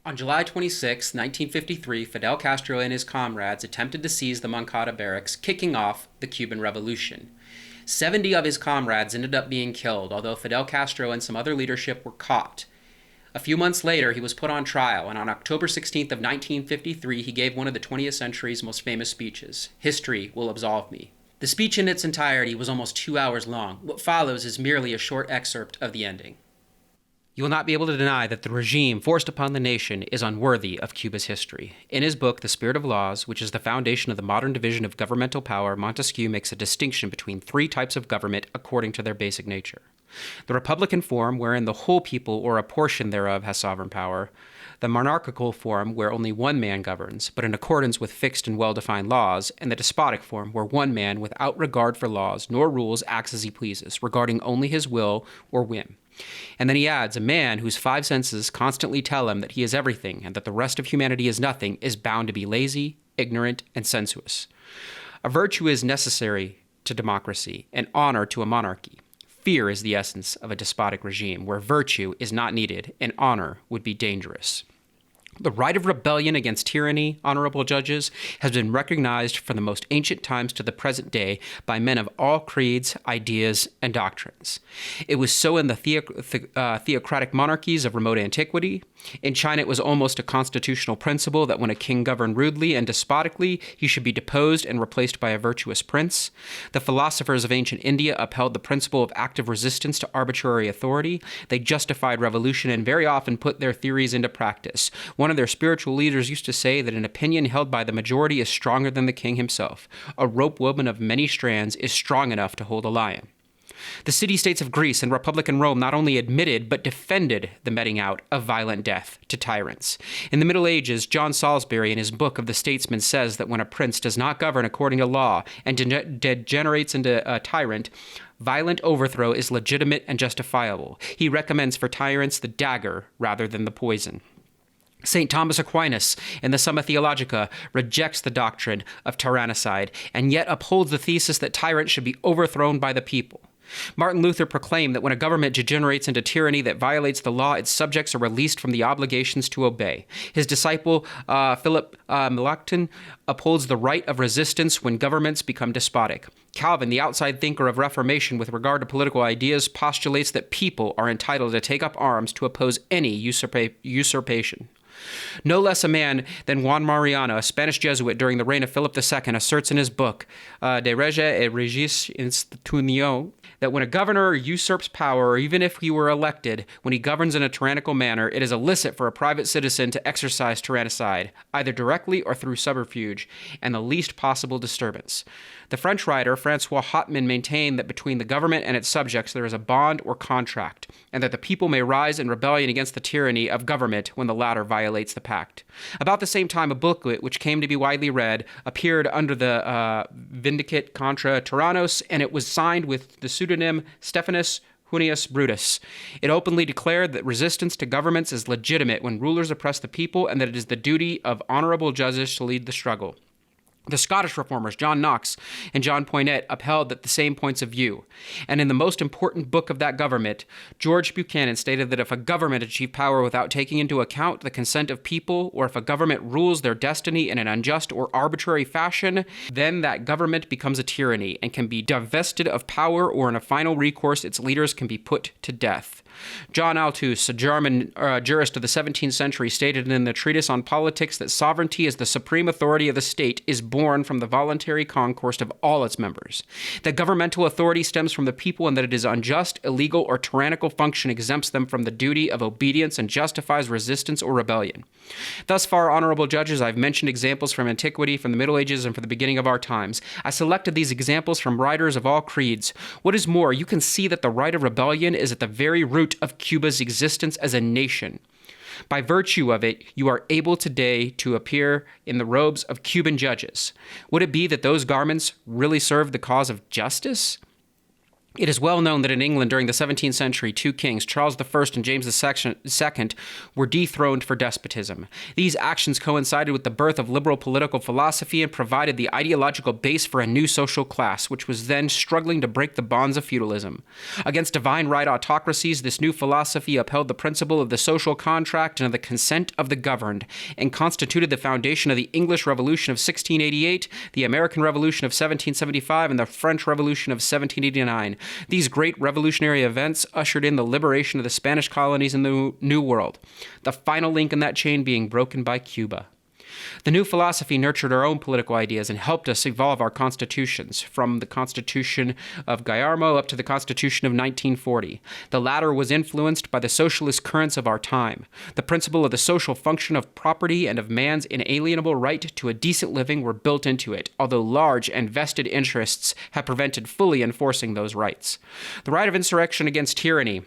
On July 26, 1953, Fidel Castro and his comrades attempted to seize the Moncada barracks, kicking off the Cuban Revolution. 70 of his comrades ended up being killed, although Fidel Castro and some other leadership were caught. A few months later, he was put on trial, and on October 16th of 1953, he gave one of the 20th century's most famous speeches, "History Will Absolve Me." The speech in its entirety was almost 2 hours long. What follows is merely a short excerpt of the ending. You will not be able to deny that the regime forced upon the nation is unworthy of Cuba's history. In his book, The Spirit of Laws, which is the foundation of the modern division of governmental power, Montesquieu makes a distinction between three types of government according to their basic nature. The republican form, wherein the whole people or a portion thereof has sovereign power. The monarchical form, where only one man governs, but in accordance with fixed and well-defined laws, and the despotic form, where one man, without regard for laws nor rules, acts as he pleases, regarding only his will or whim. And then he adds, a man whose five senses constantly tell him that he is everything and that the rest of humanity is nothing is bound to be lazy, ignorant, and sensuous. A virtue is necessary to democracy, and honor to a monarchy. Fear is the essence of a despotic regime, where virtue is not needed and honor would be dangerous. The right of rebellion against tyranny, honorable judges, has been recognized from the most ancient times to the present day by men of all creeds, ideas, and doctrines. It was so in the theocratic monarchies of remote antiquity. In China, it was almost a constitutional principle that when a king governed rudely and despotically, he should be deposed and replaced by a virtuous prince. The philosophers of ancient India upheld the principle of active resistance to arbitrary authority. They justified revolution and very often put their theories into practice. One of their spiritual leaders used to say that an opinion held by the majority is stronger than the king himself. A rope woven of many strands is strong enough to hold a lion. The city-states of Greece and Republican Rome not only admitted but defended the meting out of violent death to tyrants. In the Middle Ages, John Salisbury, in his book of the Statesman, says that when a prince does not govern according to law and degenerates into a tyrant, violent overthrow is legitimate and justifiable. He recommends for tyrants the dagger rather than the poison. St. Thomas Aquinas, in the Summa Theologica, rejects the doctrine of tyrannicide and yet upholds the thesis that tyrants should be overthrown by the people. Martin Luther proclaimed that when a government degenerates into tyranny that violates the law, its subjects are released from the obligations to obey. His disciple, Philip Melanchthon, upholds the right of resistance when governments become despotic. Calvin, the outside thinker of Reformation with regard to political ideas, postulates that people are entitled to take up arms to oppose any usurpation. No less a man than Juan Mariana, a Spanish Jesuit during the reign of Philip II, asserts in his book, De Rege et Regis Institutionio, that when a governor usurps power, or even if he were elected, when he governs in a tyrannical manner, it is illicit for a private citizen to exercise tyrannicide, either directly or through subterfuge, and the least possible disturbance. The French writer Francois Hotman maintained that between the government and its subjects there is a bond or contract, and that the people may rise in rebellion against the tyranny of government when the latter violates the pact. About the same time, a booklet, which came to be widely read, appeared under the Vindicate contra Tyrannos, and it was signed with the pseudonym Stephanus Junius Brutus. It openly declared that resistance to governments is legitimate when rulers oppress the people, and that it is the duty of honorable judges to lead the struggle. The Scottish reformers, John Knox and John Poinet, upheld the same points of view. And in the most important book of that government, George Buchanan stated that if a government achieve power without taking into account the consent of people, or if a government rules their destiny in an unjust or arbitrary fashion, then that government becomes a tyranny and can be divested of power, or in a final recourse, its leaders can be put to death. John Althus, a German jurist of the 17th century, stated in the treatise on politics that sovereignty as the supreme authority of the state is born from the voluntary concourse of all its members, that governmental authority stems from the people, and that it is unjust, illegal, or tyrannical function exempts them from the duty of obedience and justifies resistance or rebellion. Thus far, honorable judges, I've mentioned examples from antiquity, from the Middle Ages, and from the beginning of our times. I selected these examples from writers of all creeds. What is more, you can see that the right of rebellion is at the very root of Cuba's existence as a nation. By virtue of it, you are able today to appear in the robes of Cuban judges. Would it be that those garments really serve the cause of justice? It is well known that in England during the 17th century, two kings, Charles I and James II, were dethroned for despotism. These actions coincided with the birth of liberal political philosophy and provided the ideological base for a new social class, which was then struggling to break the bonds of feudalism. Against divine right autocracies, this new philosophy upheld the principle of the social contract and of the consent of the governed, and constituted the foundation of the English Revolution of 1688, the American Revolution of 1775, and the French Revolution of 1789. These great revolutionary events ushered in the liberation of the Spanish colonies in the New World, the final link in that chain being broken by Cuba. The new philosophy nurtured our own political ideas and helped us evolve our constitutions, from the Constitution of Guillermo up to the Constitution of 1940. The latter was influenced by the socialist currents of our time. The principle of the social function of property and of man's inalienable right to a decent living were built into it, although large and vested interests have prevented fully enforcing those rights. The right of insurrection against tyranny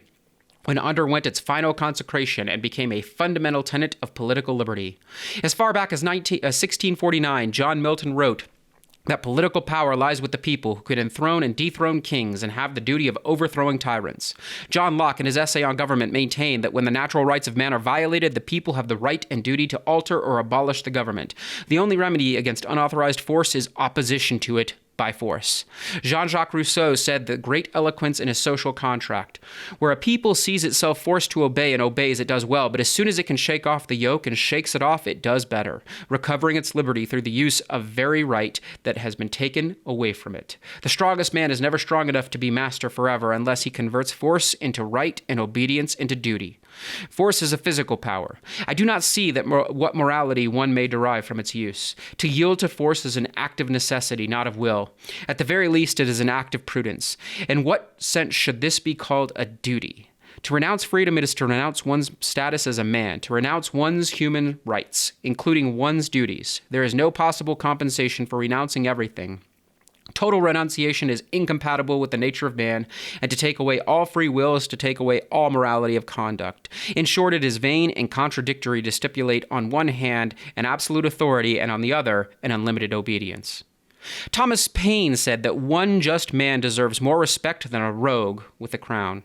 underwent its final consecration and became a fundamental tenet of political liberty. As far back as 1649, John Milton wrote that political power lies with the people, who could enthrone and dethrone kings and have the duty of overthrowing tyrants. John Locke, in his essay on government, maintained that when the natural rights of man are violated, the people have the right and duty to alter or abolish the government. The only remedy against unauthorized force is opposition to it by force. Jean-Jacques Rousseau said that great eloquence in a social contract, where a people sees itself forced to obey and obeys, it does well, but as soon as it can shake off the yoke and shakes it off, it does better, recovering its liberty through the use of very right that has been taken away from it. The strongest man is never strong enough to be master forever unless he converts force into right and obedience into duty. Force is a physical power. I do not see that what morality one may derive from its use. To yield to force is an act of necessity, not of will. At the very least, it is an act of prudence. In what sense should this be called a duty? To renounce freedom, it is to renounce one's status as a man, to renounce one's human rights, including one's duties. There is no possible compensation for renouncing everything. Total renunciation is incompatible with the nature of man, and to take away all free will is to take away all morality of conduct. In short, it is vain and contradictory to stipulate on one hand an absolute authority and on the other an unlimited obedience. Thomas Paine said that one just man deserves more respect than a rogue with a crown.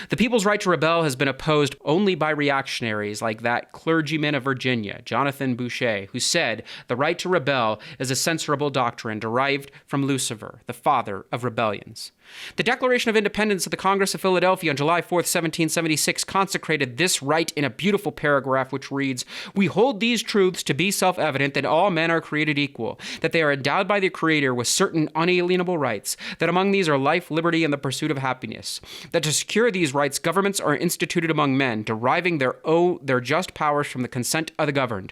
The people's right to rebel has been opposed only by reactionaries like that clergyman of Virginia, Jonathan Boucher, who said the right to rebel is a censorable doctrine derived from Lucifer, the father of rebellions. The Declaration of Independence of the Congress of Philadelphia on July 4th, 1776 consecrated this right in a beautiful paragraph which reads, "We hold these truths to be self-evident, that all men are created equal, that they are endowed by the Creator with certain unalienable rights, that among these are life, liberty, and the pursuit of happiness, that to secure these rights governments are instituted among men, deriving their just powers from the consent of the governed.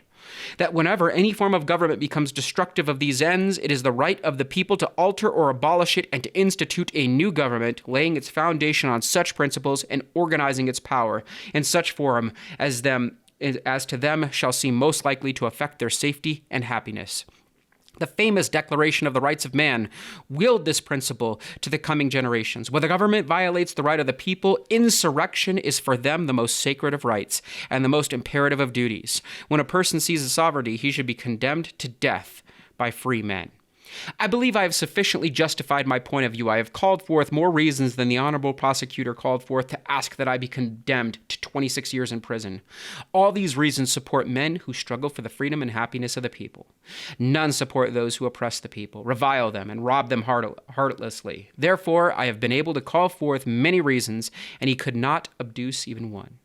That whenever any form of government becomes destructive of these ends, it is the right of the people to alter or abolish it and to institute a new government, laying its foundation on such principles and organizing its power in such form as to them shall seem most likely to affect their safety and happiness." The famous Declaration of the Rights of Man willed this principle to the coming generations. When the government violates the right of the people, insurrection is for them the most sacred of rights and the most imperative of duties. When a person seizes sovereignty, he should be condemned to death by free men. I believe I have sufficiently justified my point of view. I have called forth more reasons than the honorable prosecutor called forth to ask that I be condemned to 26 years in prison. All these reasons support men who struggle for the freedom and happiness of the people. None support those who oppress the people, revile them, and rob them heartlessly. Therefore, I have been able to call forth many reasons, and he could not adduce even one.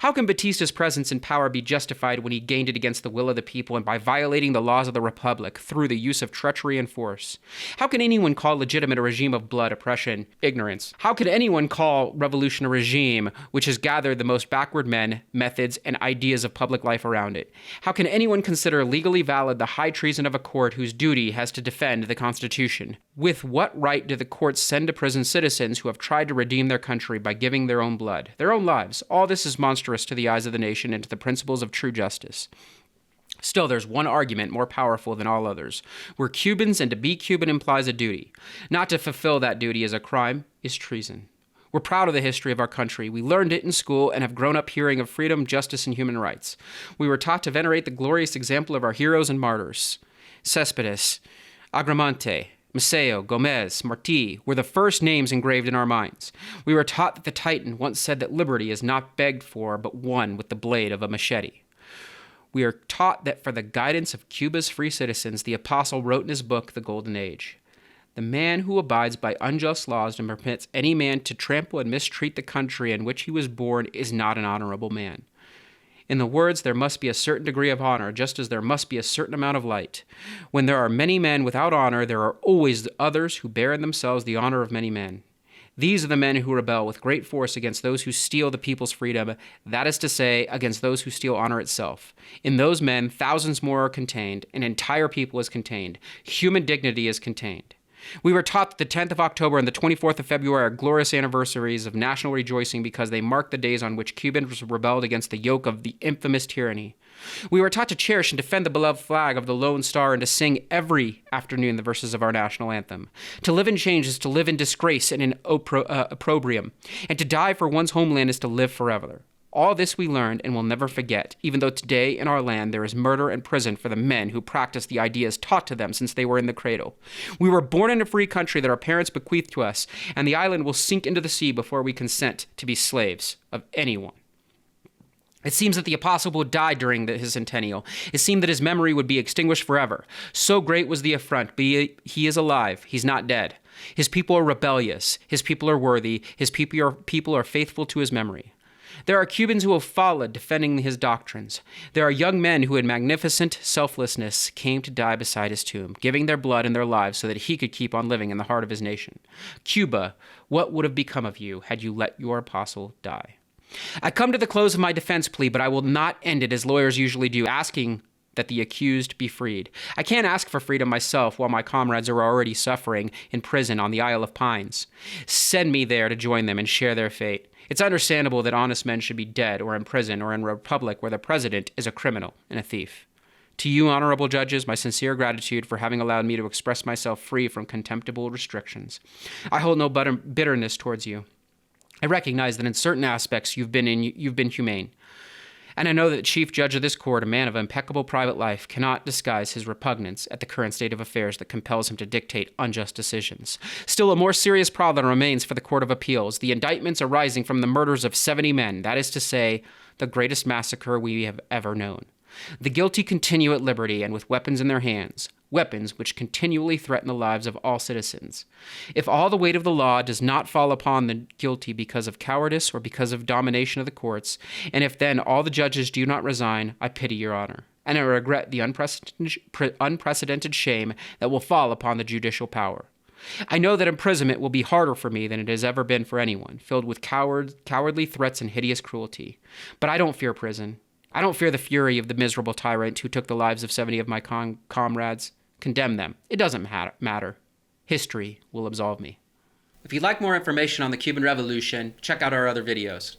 How can Batista's presence in power be justified when he gained it against the will of the people and by violating the laws of the Republic through the use of treachery and force? How can anyone call legitimate a regime of blood, oppression, ignorance? How could anyone call revolution a regime which has gathered the most backward men, methods, and ideas of public life around it? How can anyone consider legally valid the high treason of a court whose duty has to defend the Constitution? With what right do the courts send to prison citizens who have tried to redeem their country by giving their own blood, their own lives? All this is monstrous to the eyes of the nation and to the principles of true justice. Still, there's one argument more powerful than all others. We're Cubans, and to be Cuban implies a duty. Not to fulfill that duty is a crime, is treason. We're proud of the history of our country. We learned it in school and have grown up hearing of freedom, justice, and human rights. We were taught to venerate the glorious example of our heroes and martyrs. Cespedes, Agramante, Maceo, Gomez, Martí were the first names engraved in our minds. We were taught that the Titan once said that liberty is not begged for, but won with the blade of a machete. We are taught that for the guidance of Cuba's free citizens, the apostle wrote in his book, The Golden Age, "The man who abides by unjust laws and permits any man to trample and mistreat the country in which he was born is not an honorable man." In the words, there must be a certain degree of honor, just as there must be a certain amount of light. When there are many men without honor, there are always others who bear in themselves the honor of many men. These are the men who rebel with great force against those who steal the people's freedom, that is to say, against those who steal honor itself. In those men, thousands more are contained, an entire people is contained, human dignity is contained. We were taught that the 10th of October and the 24th of February are glorious anniversaries of national rejoicing because they mark the days on which Cubans rebelled against the yoke of the infamous tyranny. We were taught to cherish and defend the beloved flag of the Lone Star and to sing every afternoon the verses of our national anthem. To live in change is to live in disgrace and in opprobrium, and to die for one's homeland is to live forever. All this we learned and will never forget, even though today in our land there is murder and prison for the men who practice the ideas taught to them since they were in the cradle. We were born in a free country that our parents bequeathed to us, and the island will sink into the sea before we consent to be slaves of anyone. It seems that the apostle would die during his centennial. It seemed that his memory would be extinguished forever. So great was the affront, but he is alive. He's not dead. His people are rebellious. His people are worthy. His people are faithful to his memory. There are Cubans who have followed, defending his doctrines. There are young men who in magnificent selflessness came to die beside his tomb, giving their blood and their lives so that he could keep on living in the heart of his nation. Cuba, what would have become of you had you let your apostle die? I come to the close of my defense plea, but I will not end it as lawyers usually do, asking that the accused be freed. I can't ask for freedom myself while my comrades are already suffering in prison on the Isle of Pines. Send me there to join them and share their fate. It's understandable that honest men should be dead or in prison or in a republic where the president is a criminal and a thief. To you, honorable judges, my sincere gratitude for having allowed me to express myself free from contemptible restrictions. I hold no bitterness towards you. I recognize that in certain aspects you've been humane. And I know that the chief judge of this court, a man of impeccable private life, cannot disguise his repugnance at the current state of affairs that compels him to dictate unjust decisions. Still, a more serious problem remains for the Court of Appeals, the indictments arising from the murders of 70 men, that is to say, the greatest massacre we have ever known. The guilty continue at liberty and with weapons in their hands, weapons which continually threaten the lives of all citizens. If all the weight of the law does not fall upon the guilty because of cowardice or because of domination of the courts, and if then all the judges do not resign, I pity your honor, and I regret the unprecedented shame that will fall upon the judicial power. I know that imprisonment will be harder for me than it has ever been for anyone, filled with cowardly threats and hideous cruelty. But I don't fear prison. I don't fear the fury of the miserable tyrant who took the lives of 70 of my comrades. Condemn them. It doesn't matter. History will absolve me. If you'd like more information on the Cuban Revolution, check out our other videos.